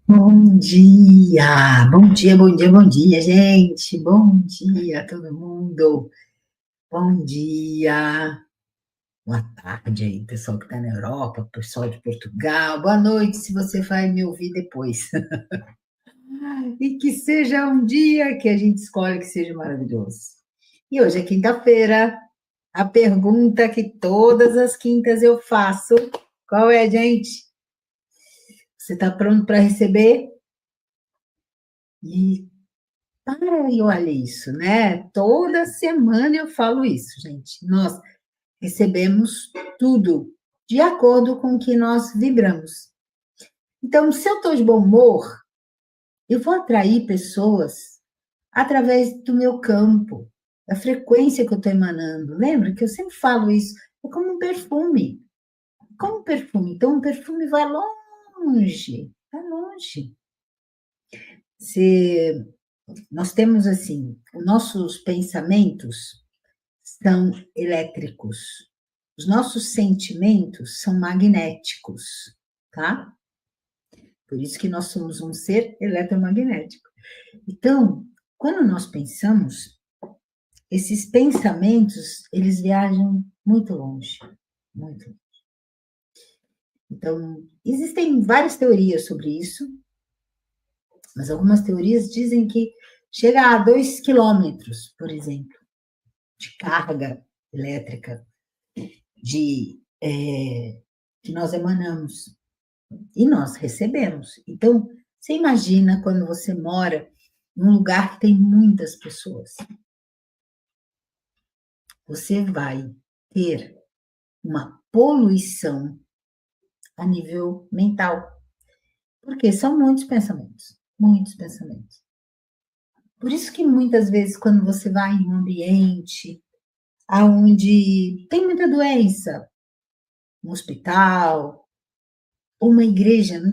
Bom dia, bom dia, bom dia, bom dia, gente. Bom dia, todo mundo. Bom dia. Boa tarde aí, pessoal que está na Europa, pessoal de Portugal. Boa noite, se você vai me ouvir depois. E que seja um dia que a gente escolhe que seja maravilhoso. E hoje é quinta-feira. A pergunta que todas as quintas eu faço, qual é, gente? Você está pronto para receber? E para e olha isso, né? Toda semana eu falo isso, gente. Nós recebemos tudo de acordo com o que nós vibramos. Então, se eu estou de bom humor, eu vou atrair pessoas através do meu campo, da frequência que eu estou emanando. Lembra que eu sempre falo isso? É como um perfume. Como um perfume. Então, um perfume vai longe, vai longe. Se nós temos assim, os nossos pensamentos são elétricos. Os nossos sentimentos são magnéticos, tá? Por isso que nós somos um ser eletromagnético. Então, quando nós pensamos, esses pensamentos, eles viajam muito longe, muito longe. Então, existem várias teorias sobre isso, mas algumas teorias dizem que chega a 2 quilômetros, por exemplo, de carga elétrica que nós emanamos e nós recebemos. Então, você imagina quando você mora num lugar que tem muitas pessoas, você vai ter uma poluição a nível mental, porque são muitos pensamentos, muitos pensamentos. Por isso que muitas vezes quando você vai em um ambiente aonde tem muita doença, um hospital, uma igreja, não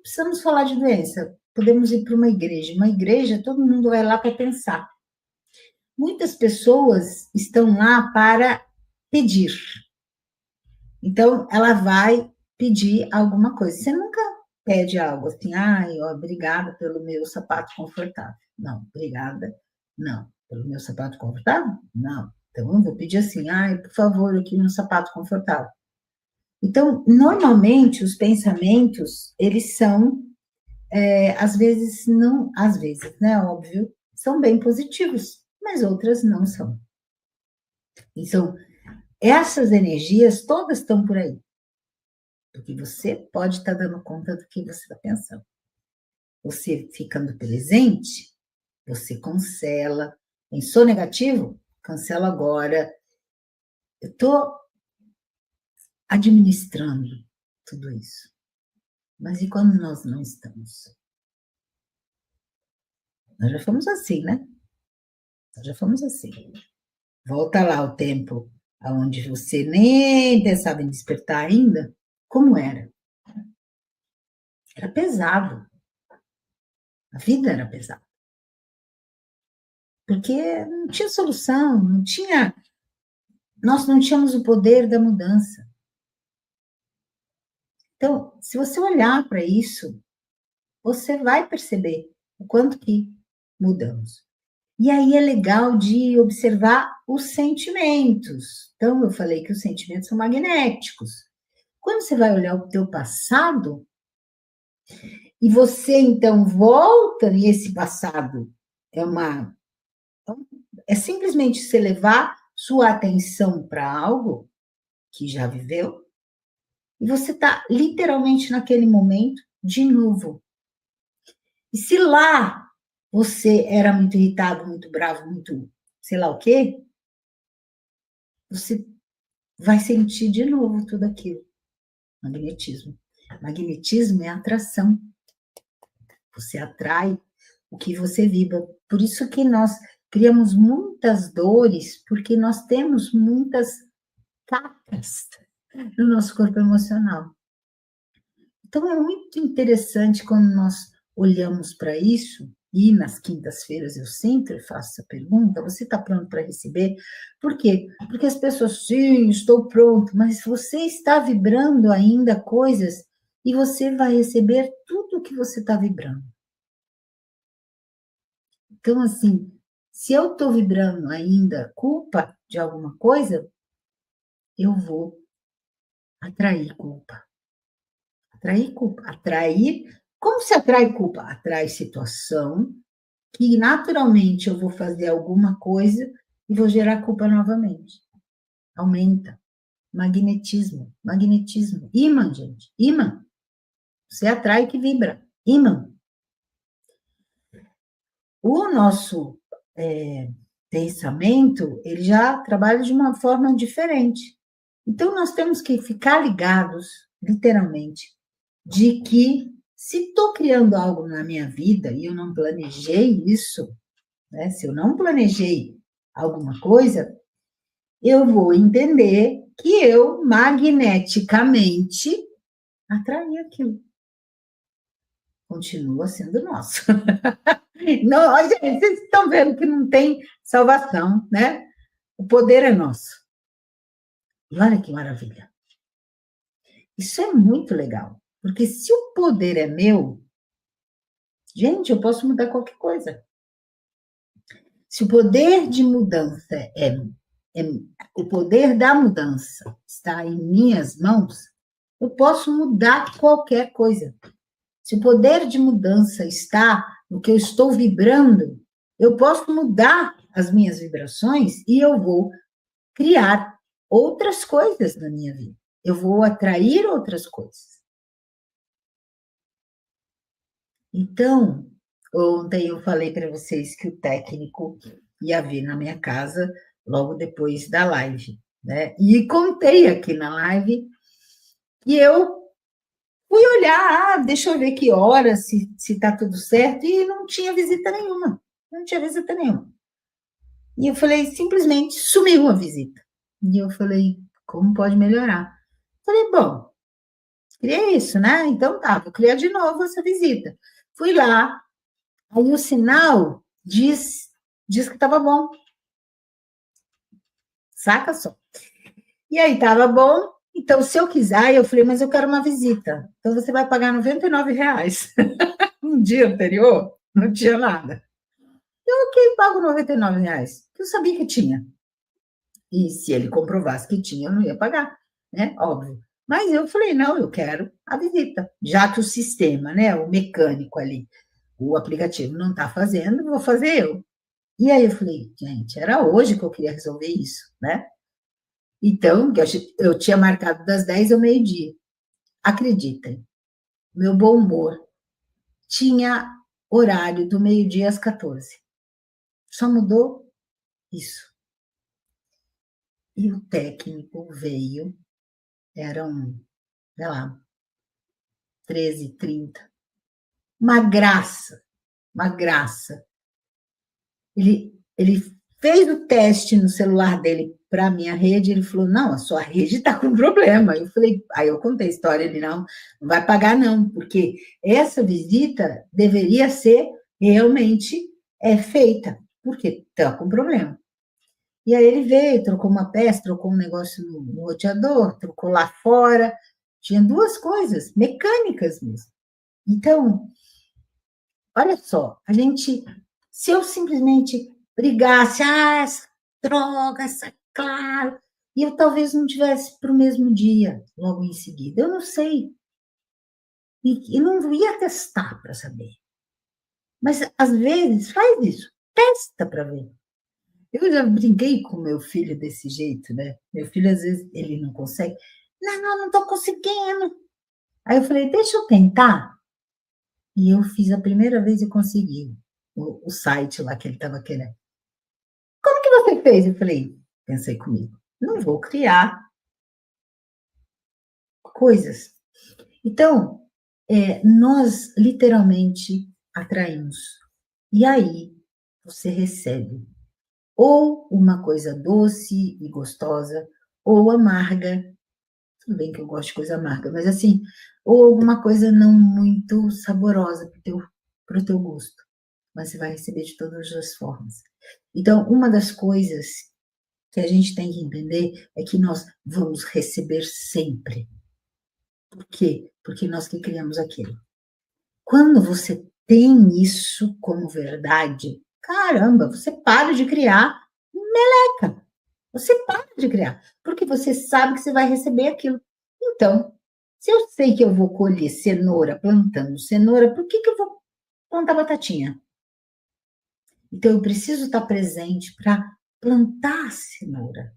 precisamos falar de doença, podemos ir para uma igreja. Uma igreja, todo mundo vai lá para pensar. Muitas pessoas estão lá para pedir. Então, ela vai pedir alguma coisa. Você nunca pede algo assim, ai, obrigada pelo meu sapato confortável. Não, obrigada, não. Pelo meu sapato confortável? Não. Então, eu vou pedir assim, ai, por favor, aqui meu sapato confortável. Então, normalmente, os pensamentos, eles são, às vezes, não, às vezes, né, óbvio, são bem positivos, mas outras não são. Então, essas energias todas estão por aí, porque você pode estar dando conta do que você está pensando. Você ficando presente, você cancela. Pensou negativo? Cancela agora. Eu estou administrando tudo isso. Mas e quando nós não estamos? Nós já fomos assim, né? Nós já fomos assim. Volta lá o tempo onde você nem pensava em despertar ainda. Como era? Era pesado. A vida era pesada. Porque não tinha solução, não tinha. Nós não tínhamos o poder da mudança. Então, se você olhar para isso, você vai perceber o quanto que mudamos. E aí é legal de observar os sentimentos. Então, eu falei que os sentimentos são magnéticos. Quando você vai olhar o teu passado, e você então volta nesse passado, é uma é simplesmente você levar sua atenção para algo que já viveu, e você está literalmente naquele momento de novo. E se lá você era muito irritado, muito bravo, muito sei lá o quê, você vai sentir de novo tudo aquilo. Magnetismo. Magnetismo é atração. Você atrai o que você vibra. Por isso que nós criamos muitas dores, porque nós temos muitas cacas no nosso corpo emocional. Então é muito interessante quando nós olhamos para isso, e nas quintas-feiras eu sempre faço essa pergunta: você está pronto para receber? Por quê? Porque as pessoas, sim, estou pronto, mas você está vibrando ainda coisas e você vai receber tudo o que você está vibrando. Então, assim, se eu estou vibrando ainda culpa de alguma coisa, eu vou atrair culpa. Atrair culpa. Atrair. Como se atrai culpa? Atrai situação que naturalmente eu vou fazer alguma coisa e vou gerar culpa novamente. Aumenta. Magnetismo. Magnetismo. Ímã, gente. Ímã. Você atrai que vibra. Ímã. O nosso pensamento, ele já trabalha de uma forma diferente. Então, nós temos que ficar ligados, literalmente, de que se estou criando algo na minha vida e eu não planejei isso, né? Se eu não planejei alguma coisa, eu vou entender que eu magneticamente atraí aquilo. Continua sendo nosso. Não, gente, vocês estão vendo que não tem salvação, né? O poder é nosso. E olha que maravilha. Isso é muito legal, porque se o poder é meu, gente, eu posso mudar qualquer coisa. Se o poder de mudança é o poder da mudança está em minhas mãos, eu posso mudar qualquer coisa. Se o poder de mudança está no que eu estou vibrando, eu posso mudar as minhas vibrações e eu vou criar outras coisas na minha vida. Eu vou atrair outras coisas. Então, ontem eu falei para vocês que o técnico ia vir na minha casa logo depois da live, né? E contei aqui na live que eu fui olhar, deixa eu ver que hora, se está tudo certo, e não tinha visita nenhuma. Não tinha visita nenhuma. E eu falei, simplesmente sumiu a visita. E eu falei, como pode melhorar? Falei, bom, queria isso, né? Então tá, vou criar de novo essa visita. Fui lá, aí o sinal diz que estava bom. Saca só. E aí estava bom, então se eu quiser, eu falei, mas eu quero uma visita. Então você vai pagar R$ 99. Um dia anterior, não tinha nada. Eu, ok, pago R$ 99. Eu sabia que tinha. E se ele comprovasse que tinha, eu não ia pagar, né? Óbvio. Mas eu falei, não, eu quero a visita. Já que o sistema, né, o mecânico ali, o aplicativo não está fazendo, vou fazer eu. E aí eu falei, gente, era hoje que eu queria resolver isso, né? Então, eu tinha marcado das 10 ao meio-dia. Acreditem, meu bom humor tinha horário do meio-dia às 14. Só mudou isso. E o técnico veio, eram, sei lá, 13h30. Uma graça, uma graça. Ele fez o teste no celular dele para a minha rede, ele falou, não, a sua rede está com problema. Eu falei, aí eu contei a história, ele não vai pagar não, porque essa visita deveria ser realmente feita, porque está com problema. E aí ele veio, trocou uma peça, trocou um negócio no roteador, trocou lá fora, tinha duas coisas, mecânicas mesmo. Então, olha só, se eu simplesmente brigasse, essa droga, essa claro, e eu talvez não tivesse para o mesmo dia, logo em seguida, eu não sei. E não ia testar para saber. Mas, às vezes, faz isso, testa para ver. Eu já brinquei com meu filho desse jeito, né? Meu filho, às vezes, ele não consegue. Não estou conseguindo. Aí eu falei, deixa eu tentar. E eu fiz a primeira vez e consegui o site lá que ele estava querendo. Como que você fez? Eu falei, pensei comigo, não vou criar coisas. Então, nós literalmente atraímos. E aí você recebe ou uma coisa doce e gostosa, ou amarga. Tudo bem que eu gosto de coisa amarga, mas assim, ou alguma coisa não muito saborosa para o teu gosto. Mas você vai receber de todas as formas. Então, uma das coisas que a gente tem que entender é que nós vamos receber sempre. Por quê? Porque nós que criamos aquilo. Quando você tem isso como verdade, caramba, você para de criar meleca. Você para de criar, porque você sabe que você vai receber aquilo. Então, se eu sei que eu vou colher cenoura plantando cenoura, por que eu vou plantar batatinha? Então, eu preciso estar presente para plantar cenoura,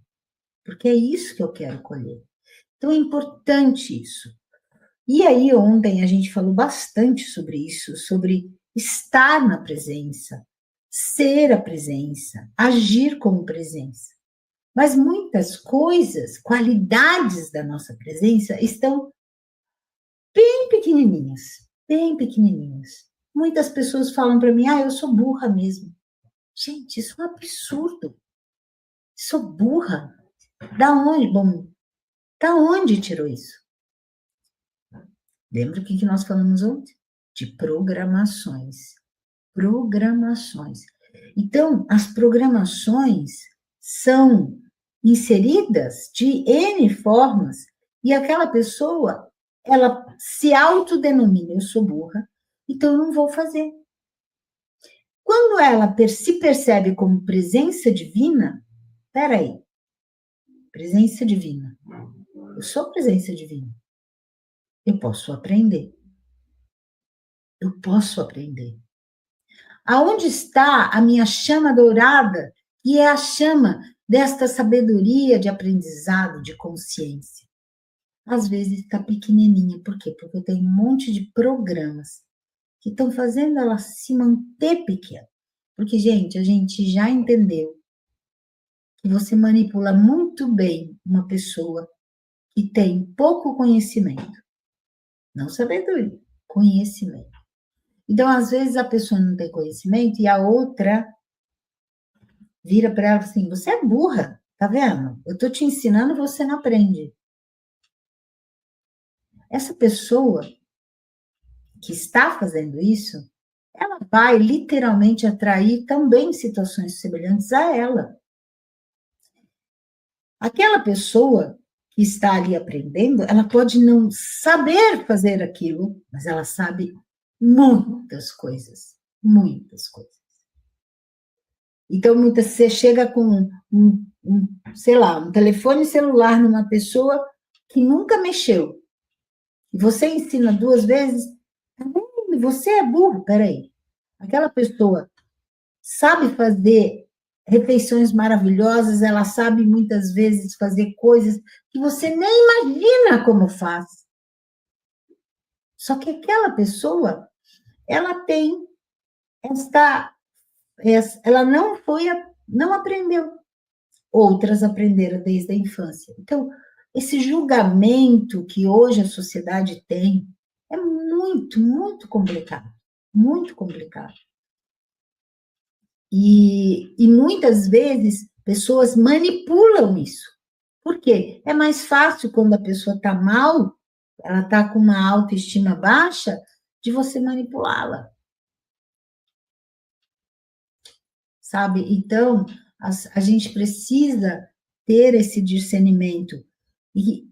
porque é isso que eu quero colher. Então, é importante isso. E aí, ontem a gente falou bastante sobre isso, sobre estar na presença, ser a presença, agir como presença. Mas muitas coisas, qualidades da nossa presença estão bem pequenininhas, bem pequenininhas. Muitas pessoas falam para mim, eu sou burra mesmo. Gente, isso é um absurdo. Sou burra. Da onde? Bom, da onde tirou isso? Lembra o que nós falamos ontem? De programações. Programações. Então, as programações são inseridas de N formas e aquela pessoa, ela se autodenomina, eu sou burra, então eu não vou fazer. Quando ela se percebe como presença divina, peraí, presença divina, eu sou presença divina, eu posso aprender, eu posso aprender. Aonde está a minha chama dourada, que é a chama desta sabedoria de aprendizado, de consciência? Às vezes está pequenininha, por quê? Porque eu tenho um monte de programas que estão fazendo ela se manter pequena. Porque, gente, a gente já entendeu que você manipula muito bem uma pessoa que tem pouco conhecimento. Não sabedoria, conhecimento. Então, às vezes, a pessoa não tem conhecimento e a outra vira para ela assim, você é burra, tá vendo? Eu tô te ensinando, você não aprende. Essa pessoa que está fazendo isso, ela vai literalmente atrair também situações semelhantes a ela. Aquela pessoa que está ali aprendendo, ela pode não saber fazer aquilo, mas ela sabe muitas coisas, muitas coisas. Então, você chega com sei lá, um telefone celular numa pessoa que nunca mexeu. E você ensina 2 vezes, você é burro, peraí. Aquela pessoa sabe fazer refeições maravilhosas, ela sabe muitas vezes fazer coisas que você nem imagina como faz. Só que aquela pessoa, ela tem ela não aprendeu. Outras aprenderam desde a infância. Então, esse julgamento que hoje a sociedade tem é muito, muito complicado. Muito complicado. E muitas vezes pessoas manipulam isso. Por quê? É mais fácil quando a pessoa está mal, ela está com uma autoestima baixa, de você manipulá-la. Sabe? Então, a gente precisa ter esse discernimento. E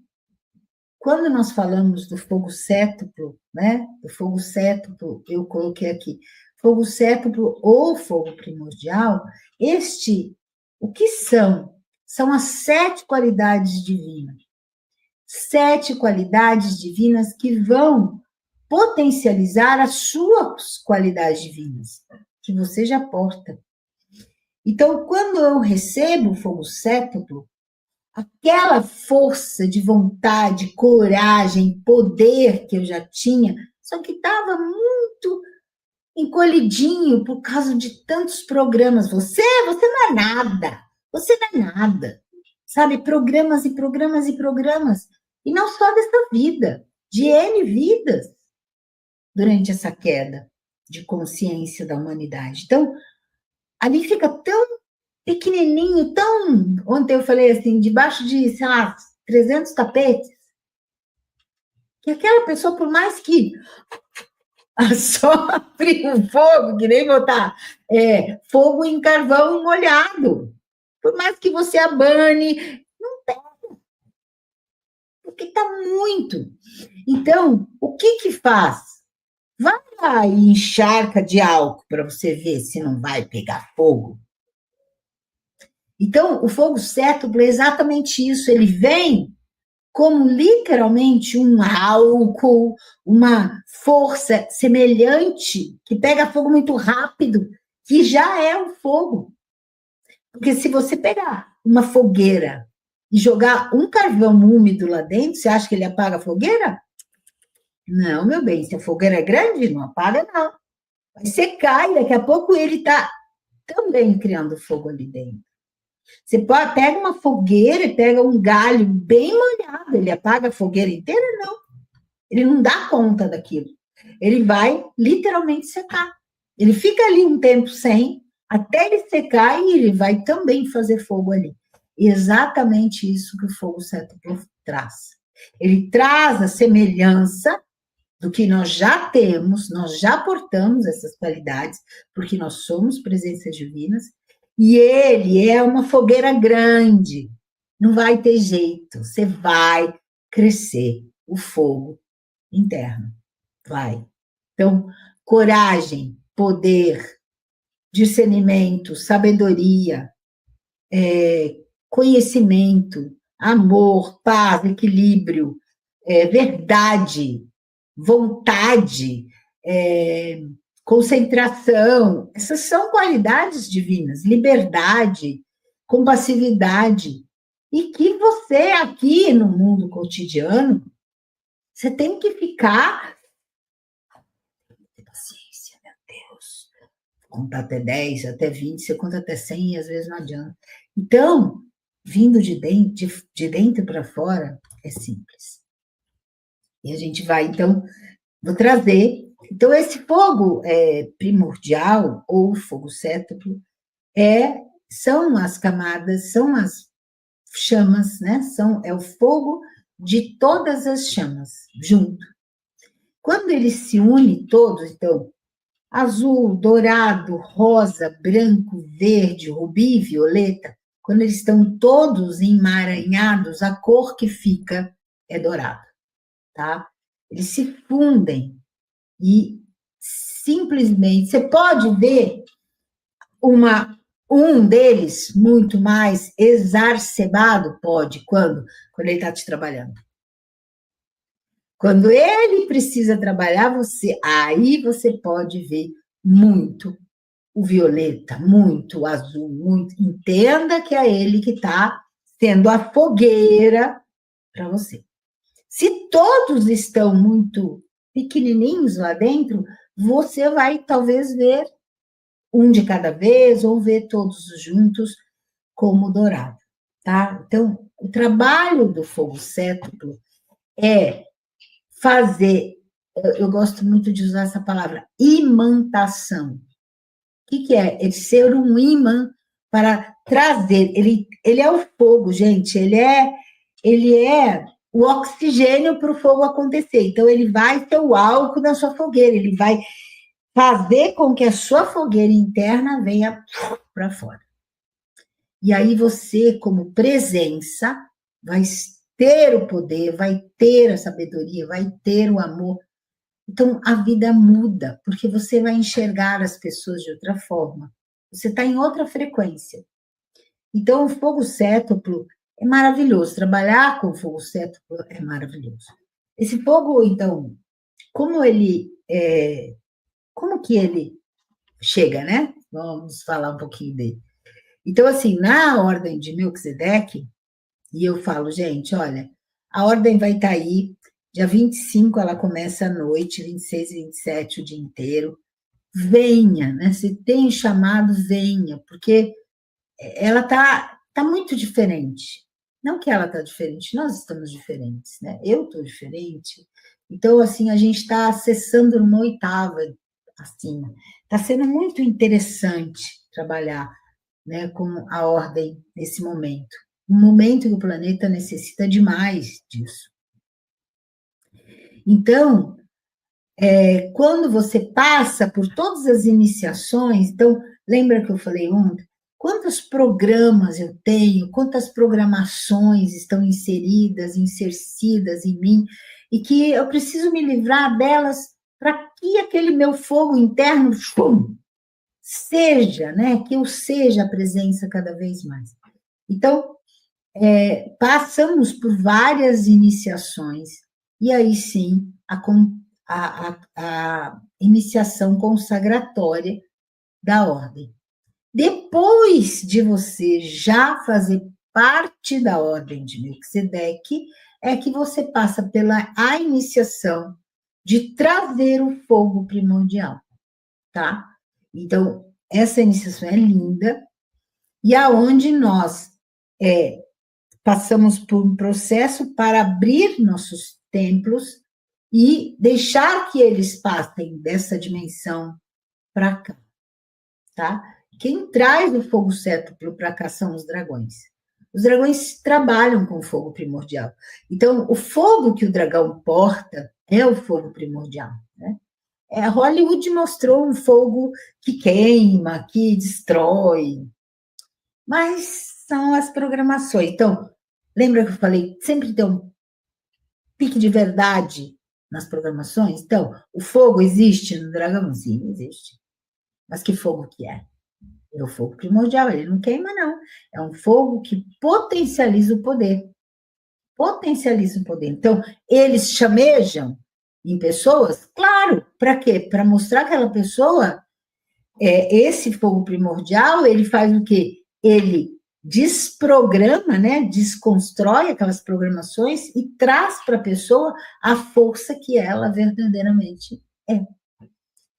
quando nós falamos do fogo séptuplo, né? Do fogo séptuplo, eu coloquei aqui, fogo séptuplo ou fogo primordial, o que são? São as 7 qualidades divinas. 7 qualidades divinas que vão potencializar as suas qualidades divinas, que você já porta. Então, quando eu recebo o fogo séptuplo, aquela força de vontade, coragem, poder que eu já tinha, só que estava muito encolhidinho por causa de tantos programas. Você não é nada. Você não é nada. Sabe, programas e programas e programas. E não só dessa vida, de N vidas durante essa queda de consciência da humanidade. Então, ali fica tão pequenininho, tão... Ontem eu falei assim, debaixo de, sei lá, 300 tapetes, que aquela pessoa, por mais que assopre o fogo, que nem botar fogo em carvão molhado, por mais que você abane, não tem. porque está muito. Então, o que faz? Vai lá e encharca de álcool para você ver se não vai pegar fogo. Então, o fogo cétuplo é exatamente isso. Ele vem como literalmente um álcool, uma força semelhante que pega fogo muito rápido, que já é o fogo. Porque se você pegar uma fogueira e jogar um carvão úmido lá dentro, você acha que ele apaga a fogueira? Não, meu bem, se a fogueira é grande, não apaga, não. Vai secar e daqui a pouco ele está também criando fogo ali dentro. Você pega uma fogueira e pega um galho bem molhado, ele apaga a fogueira inteira? Não. Ele não dá conta daquilo. Ele vai literalmente secar. Ele fica ali um tempo sem, até ele secar e ele vai também fazer fogo ali. Exatamente isso que o fogo cétuplo traz. Ele traz a semelhança do que nós já temos, nós já portamos essas qualidades, porque nós somos presenças divinas, e ele é uma fogueira grande. Não vai ter jeito, você vai crescer o fogo interno. Vai. Então, coragem, poder, discernimento, sabedoria, conhecimento, amor, paz, equilíbrio, verdade, vontade, concentração. Essas são qualidades divinas, liberdade, compassividade. E que você aqui no mundo cotidiano, você tem que ficar. Paciência, meu Deus. Contar até 10, até 20, você conta até 100 e às vezes não adianta. Então, vindo de dentro para fora, é simples. E a gente vai, então, vou trazer. Então, esse fogo primordial, ou fogo cétuplo, são as camadas, são as chamas, né? É o fogo de todas as chamas, junto. Quando eles se unem todos, então, azul, dourado, rosa, branco, verde, rubi, violeta, quando eles estão todos emaranhados, a cor que fica é dourado, tá? Eles se fundem e simplesmente você pode ver um deles muito mais exacerbado, pode, quando ele está te trabalhando. Quando ele precisa trabalhar aí você pode ver muito o violeta, muito o azul, muito. Entenda que é ele que está sendo a fogueira para você. Se todos estão muito pequenininhos lá dentro, você vai talvez ver um de cada vez ou ver todos juntos como dourado, tá? Então, o trabalho do fogo cétuplo é fazer, eu gosto muito de usar essa palavra, imantação. O que é? Ele ser um imã para trazer, ele é o fogo, gente, ele é o oxigênio para o fogo acontecer. Então, ele vai ter o álcool na sua fogueira, ele vai fazer com que a sua fogueira interna venha para fora. E aí você, como presença, vai ter o poder, vai ter a sabedoria, vai ter o amor. Então, a vida muda, porque você vai enxergar as pessoas de outra forma. Você está em outra frequência. Então, o fogo cétuplo é maravilhoso. Trabalhar com o fogo cétuplo é maravilhoso. Esse fogo, então, como que ele chega, né? Vamos falar um pouquinho dele. Então, assim, na ordem de Melquisedeque, e eu falo, gente, olha, a ordem vai estar aí, dia 25 ela começa à noite, 26 e 27 o dia inteiro. Venha, né? Se tem chamado, venha, porque ela tá muito diferente. Não que ela tá diferente, nós estamos diferentes, né? Eu estou diferente. Então, assim, a gente está acessando uma oitava, assim. Está sendo muito interessante trabalhar, né, com a ordem nesse momento. Um momento que o planeta necessita demais disso. Então, quando você passa por todas as iniciações, então, lembra que eu falei ontem? quantos programas eu tenho, quantas programações estão inseridas, insercidas em mim, e que eu preciso me livrar delas para que aquele meu fogo interno seja, né? Que eu seja a presença cada vez mais. Então, passamos por várias iniciações, e aí sim a iniciação consagratória da ordem. Depois de você já fazer parte da ordem de Melquisedeque, é que você passa pela a iniciação de trazer o fogo primordial, tá? Então, essa iniciação é linda, e aonde nós passamos por um processo para abrir nossos templos e deixar que eles passem dessa dimensão para cá, tá? Quem traz o fogo cétuplo para cá são os dragões. Os dragões trabalham com o fogo primordial. Então, o fogo que o dragão porta é o fogo primordial, né? Hollywood mostrou um fogo que queima, que destrói, mas são as programações. Então, lembra que eu falei, sempre tem um pique de verdade nas programações? Então, o fogo existe no dragão? Sim, existe. Mas que fogo que é? É o fogo primordial, ele não queima, não. É um fogo que potencializa o poder. Potencializa o poder. Então, eles chamejam em pessoas? Claro, para quê? Para mostrar que aquela pessoa, esse fogo primordial, ele faz o quê? Ele desprograma, né? Desconstrói aquelas programações e traz para a pessoa a força que ela verdadeiramente é.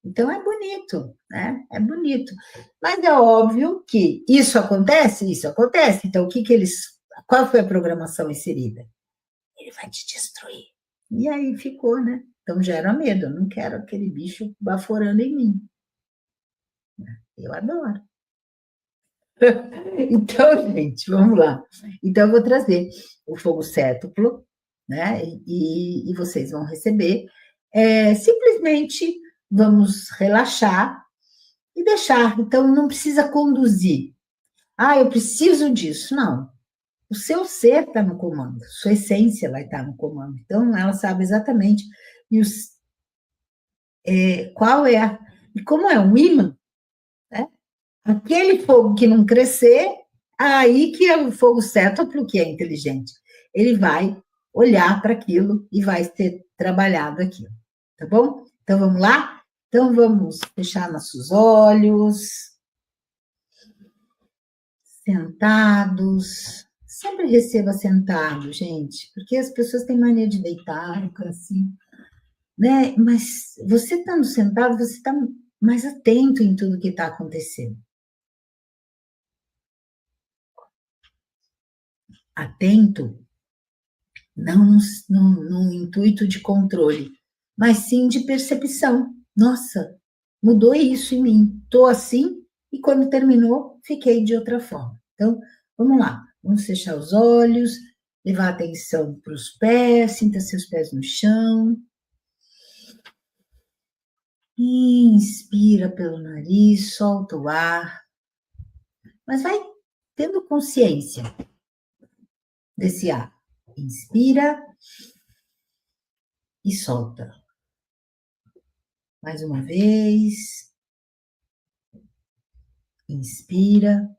Então é bonito, né? É bonito. Mas é óbvio que isso acontece, isso acontece. Então, qual foi a programação inserida? Ele vai te destruir. E aí ficou, né? Então gera medo. Eu não quero aquele bicho baforando em mim. Eu adoro. Então, gente, vamos lá. Então, eu vou trazer o fogo cétuplo, né? E vocês vão receber. Simplesmente vamos relaxar e deixar. Então, não precisa conduzir. Ah, eu preciso disso. Não. O seu ser está no comando, sua essência vai estar no comando. Então, ela sabe exatamente qual é e como é um imã, né? Aquele fogo que não crescer, aí que é o fogo cétuplo, que é inteligente. Ele vai olhar para aquilo e vai ser trabalhado aquilo. Tá bom? Então, vamos lá? Então, vamos fechar nossos olhos, sentados. Sempre receba sentado, gente, porque as pessoas têm mania de deitar, assim, né? Mas você estando sentado, você está mais atento em tudo que está acontecendo. Atento, não no intuito de controle, mas sim de percepção. Nossa, mudou isso em mim. Estou assim e quando terminou, fiquei de outra forma. Então, vamos lá. Vamos fechar os olhos, levar a atenção para os pés, sinta seus pés no chão. Inspira pelo nariz, solta o ar, mas vai tendo consciência desse ar. Inspira e solta. Mais uma vez. Inspira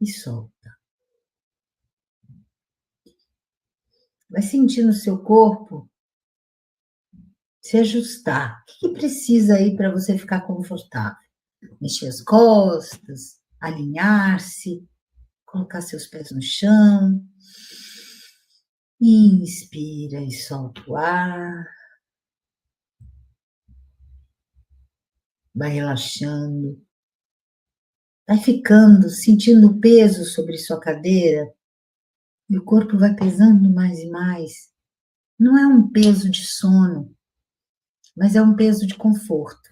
e solta. Vai sentindo o seu corpo se ajustar. O que precisa aí para você ficar confortável? Mexer as costas, alinhar-se, colocar seus pés no chão. Inspira e solta o ar. Vai relaxando. Vai ficando, sentindo o peso sobre sua cadeira. E o corpo vai pesando mais e mais. Não é um peso de sono, mas é um peso de conforto.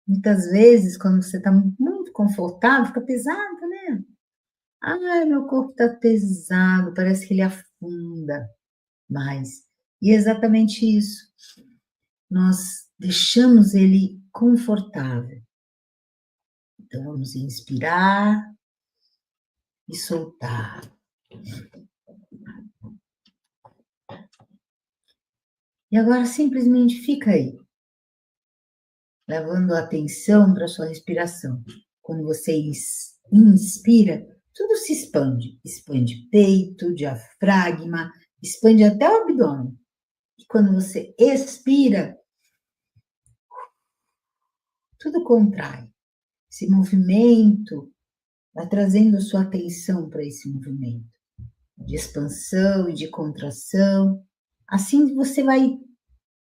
Muitas vezes, quando você está muito confortável, fica pesado, né? Ai, meu corpo está pesado, parece que ele afunda mais. E é exatamente isso. Nós deixamos ele confortável. Então, vamos inspirar e soltar. E agora simplesmente fica aí, levando a atenção para a sua respiração. Quando você inspira, tudo se expande. Expande peito, diafragma, expande até o abdômen. E quando você expira, tudo contrai. Esse movimento vai trazendo sua atenção para esse movimento de expansão e de contração. Assim você vai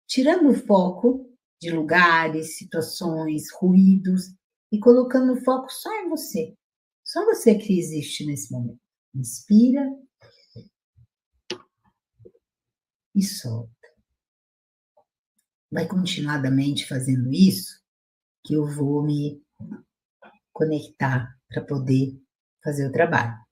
tirando o foco de lugares, situações, ruídos e colocando o foco só em você. Só você que existe nesse momento. Inspira e solta. Vai continuadamente fazendo isso, que eu vou me conectar para poder fazer o trabalho.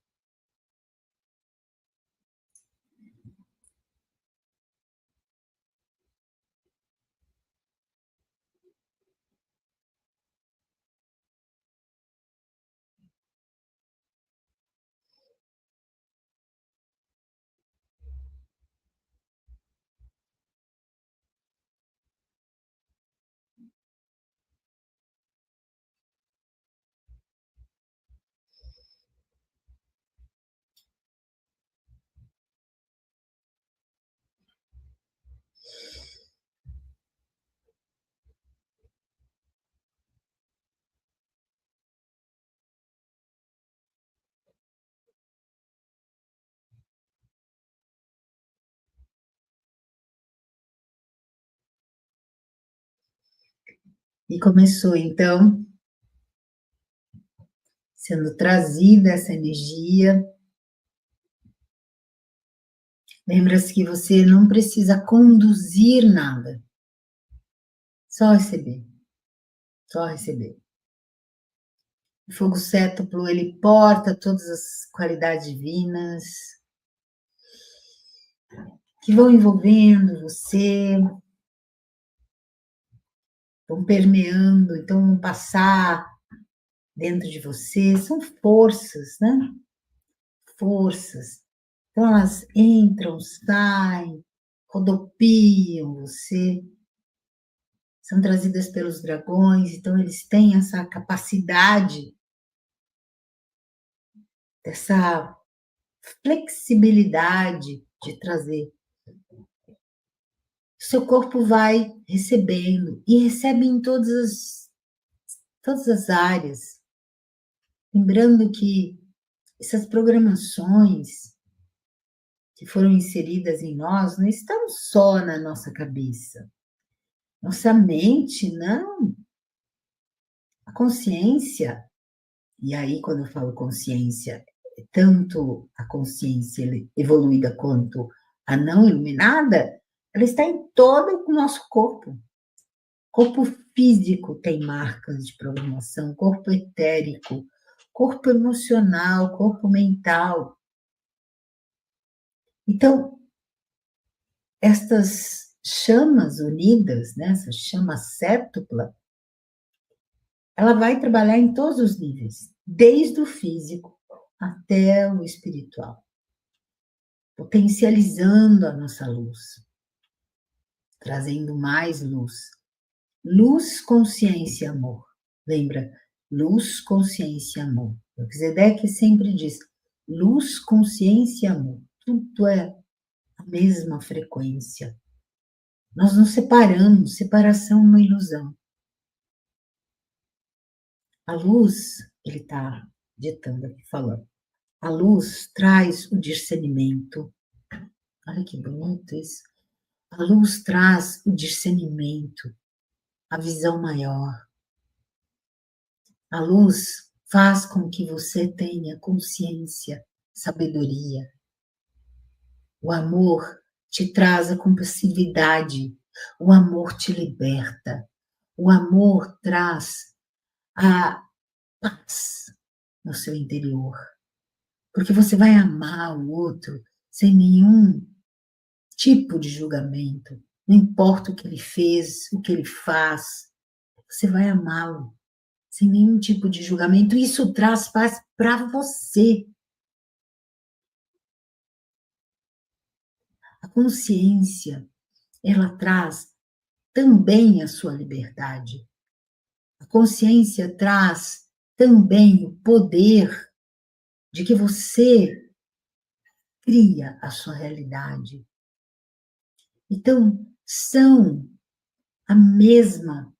E começou então sendo trazida essa energia. Lembra-se que você não precisa conduzir nada, só receber, só receber. O fogo cétuplo, ele porta todas as qualidades divinas que vão envolvendo você, vão permeando, então vão passar dentro de você, são forças, né? Forças. Então elas entram, saem, rodopiam você, são trazidas pelos dragões, então eles têm essa capacidade, essa flexibilidade de trazer. O seu corpo vai recebendo e recebe em todas as áreas. Lembrando que essas programações que foram inseridas em nós não estão só na nossa cabeça. Nossa mente, não. A consciência, e aí quando eu falo consciência, tanto a consciência evoluída quanto a não iluminada, ela está em todo o nosso corpo. Corpo físico tem marcas de programação, corpo etérico, corpo emocional, corpo mental. Então, estas chamas unidas, né, essa chama séptupla, ela vai trabalhar em todos os níveis, desde o físico até o espiritual, potencializando a nossa luz, trazendo mais luz. Luz, consciência, amor. Lembra? Luz, consciência, amor. O Kzedek sempre diz, luz, consciência, amor. Tudo é a mesma frequência. Nós nos separamos, separação é uma ilusão. A luz, ele está ditando aqui, falando, a luz traz o discernimento. Olha que bonito isso. A luz traz o discernimento, a visão maior. A luz faz com que você tenha consciência, sabedoria. O amor te traz a compassividade. O amor te liberta. O amor traz a paz no seu interior. Porque você vai amar o outro sem nenhum tipo de julgamento. Não importa o que ele fez, o que ele faz, você vai amá-lo. sem nenhum tipo de julgamento. Isso traz paz para você. A consciência, ela traz também a sua liberdade. A consciência traz também o poder de que você cria a sua realidade. Então, são a mesma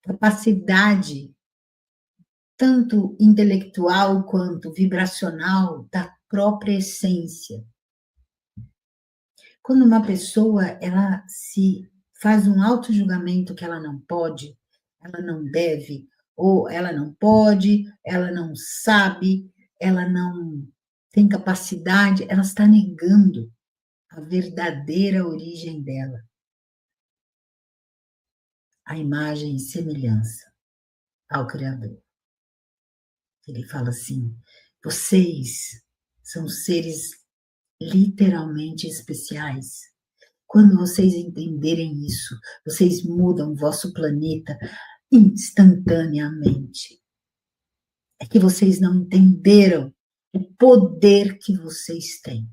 capacidade, tanto intelectual quanto vibracional, da própria essência. Quando uma pessoa ela se faz um auto-julgamento que ela não pode, ela não deve, ou ela não pode, ela não sabe, ela não tem capacidade, ela está negando a verdadeira origem dela, a imagem e semelhança ao Criador. Ele fala assim: vocês são seres literalmente especiais. Quando vocês entenderem isso, vocês mudam o vosso planeta instantaneamente. É que vocês não entenderam o poder que vocês têm.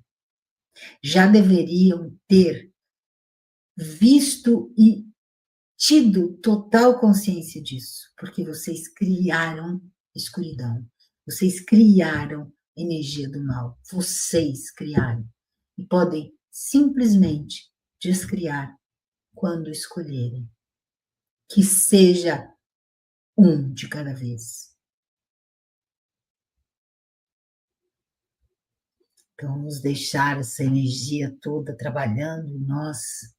Já deveriam ter visto e tido total consciência disso, porque vocês criaram escuridão, vocês criaram energia do mal, vocês criaram. E podem simplesmente descriar quando escolherem. Que seja um de cada vez. Então, vamos deixar essa energia toda trabalhando em nós.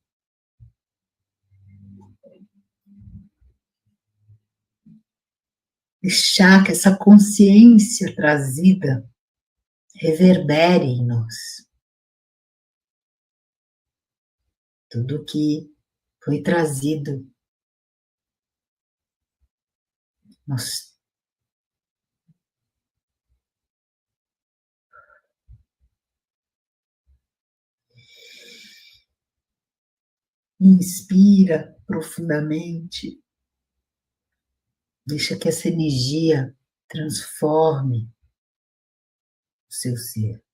Deixar que essa consciência trazida reverbere em nós. Tudo que foi trazido, nós inspira profundamente, deixa que essa energia transforme o seu ser.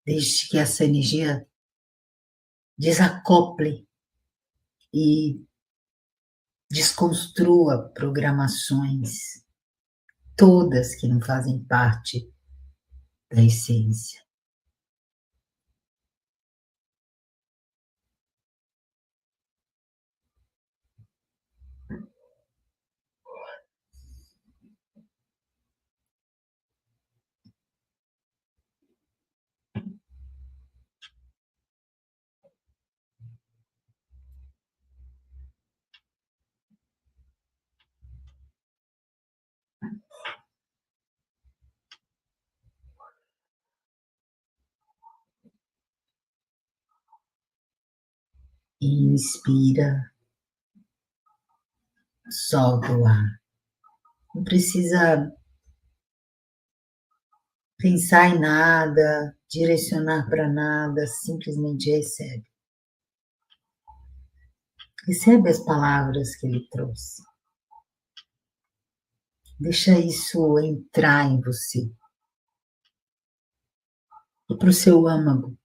Deixe que essa energia desacople e desconstrua programações, todas que não fazem parte da essência. Inspira, solta o ar. Não precisa pensar em nada, direcionar para nada, simplesmente recebe. Recebe as palavras que ele trouxe. Deixa isso entrar em você. E para o seu âmago.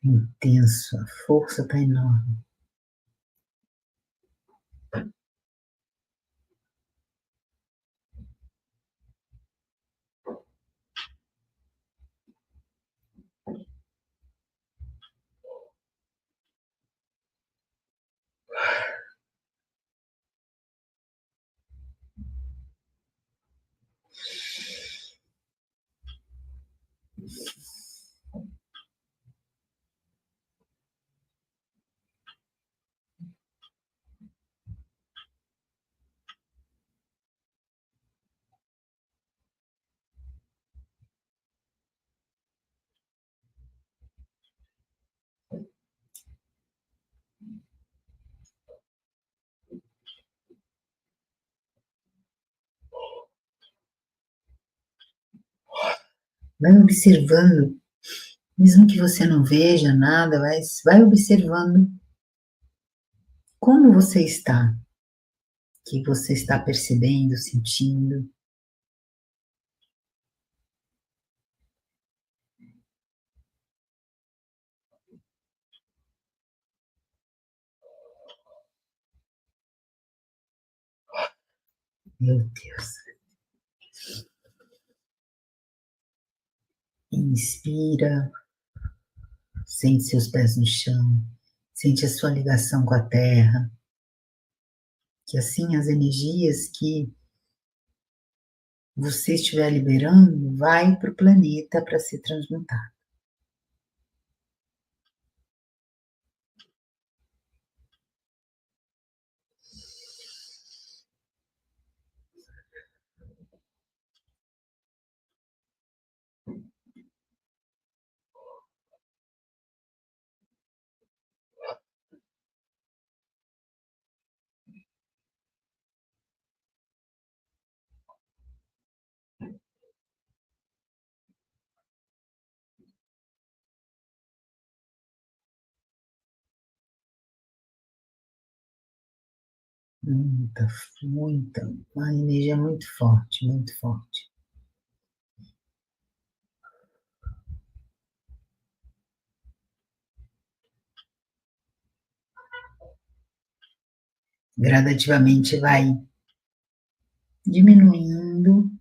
Intenso, a força está enorme. Vai observando, mesmo que você não veja nada, mas vai observando como você está, o que você está percebendo, sentindo. Meu Deus. Inspira, sente seus pés no chão, sente a sua ligação com a terra, que assim as energias que você estiver liberando vai para o planeta para ser transmutado. Muita, muita, uma energia muito forte, muito forte. Gradativamente vai diminuindo.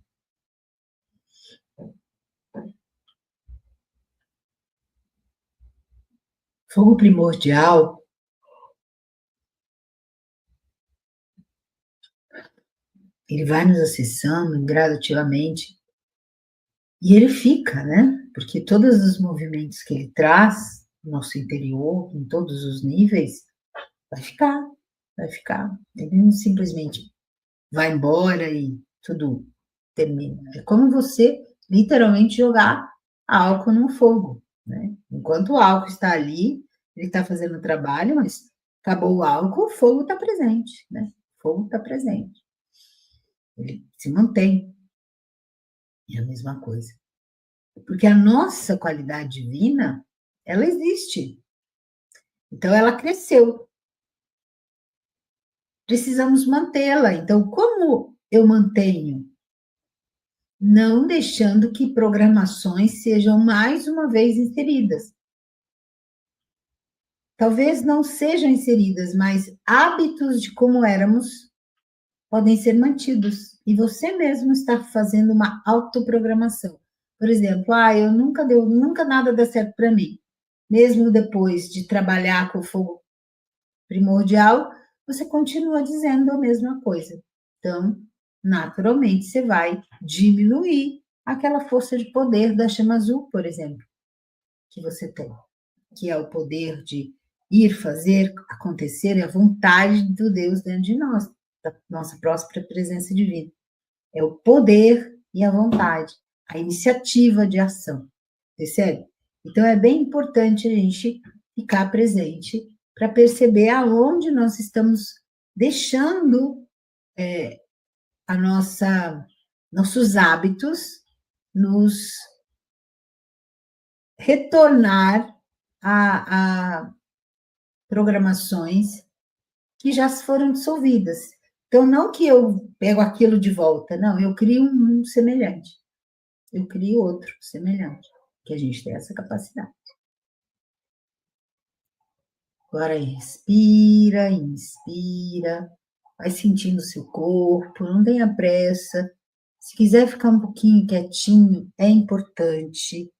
Fogo primordial, ele vai nos acessando gradativamente e ele fica, né? Porque todos os movimentos que ele traz no nosso interior, em todos os níveis, vai ficar, vai ficar. Ele não simplesmente vai embora e tudo termina. É como você literalmente jogar álcool no fogo, né? Enquanto o álcool está ali, ele está fazendo o trabalho, mas acabou o álcool, o fogo está presente, né? O fogo está presente. Ele se mantém. É a mesma coisa. Porque a nossa qualidade divina, ela existe. Então, ela cresceu. Precisamos mantê-la. Então, como eu mantenho? Não deixando que programações sejam mais uma vez inseridas. Talvez não sejam inseridas, mas hábitos de como éramos podem ser mantidos. E você mesmo está fazendo uma autoprogramação. Por exemplo, eu nunca nada dá certo para mim. Mesmo depois de trabalhar com o fogo primordial, você continua dizendo a mesma coisa. Então, naturalmente, você vai diminuir aquela força de poder da chama azul, por exemplo, que você tem, que é o poder de ir, fazer, acontecer, é a vontade do Deus dentro de nós, da nossa própria presença divina. É o poder e a vontade, a iniciativa de ação, percebe? Então, é bem importante a gente ficar presente para perceber aonde nós estamos deixando a nossos hábitos nos retornar a programações que já foram dissolvidas. Então, não que eu pego aquilo de volta, não, eu crio um mundo semelhante. Eu crio outro semelhante, que a gente tem essa capacidade. Agora respira, inspira, vai sentindo o seu corpo, não tenha pressa. Se quiser ficar um pouquinho quietinho, é importante.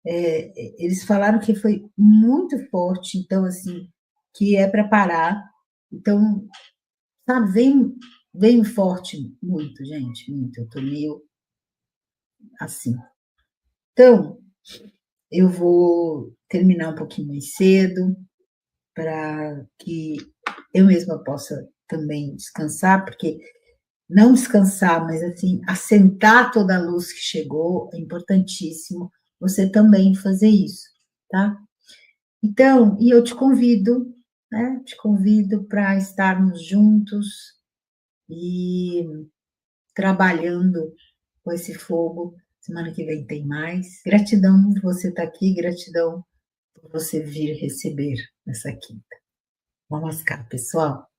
Eles falaram que foi muito forte, então, assim, que é para parar. Então, sabe, vem forte muito, gente, muito. Eu tô meio assim. Então, eu vou terminar um pouquinho mais cedo, para que eu mesma possa também descansar, porque não descansar, mas assim, assentar toda a luz que chegou, é importantíssimo você também fazer isso, tá? Então, e eu te convido, né? Te convido para estarmos juntos e trabalhando com esse fogo, Semana que vem tem mais. Gratidão por você estar aqui, gratidão por você vir receber nessa quinta. Namaskar, pessoal.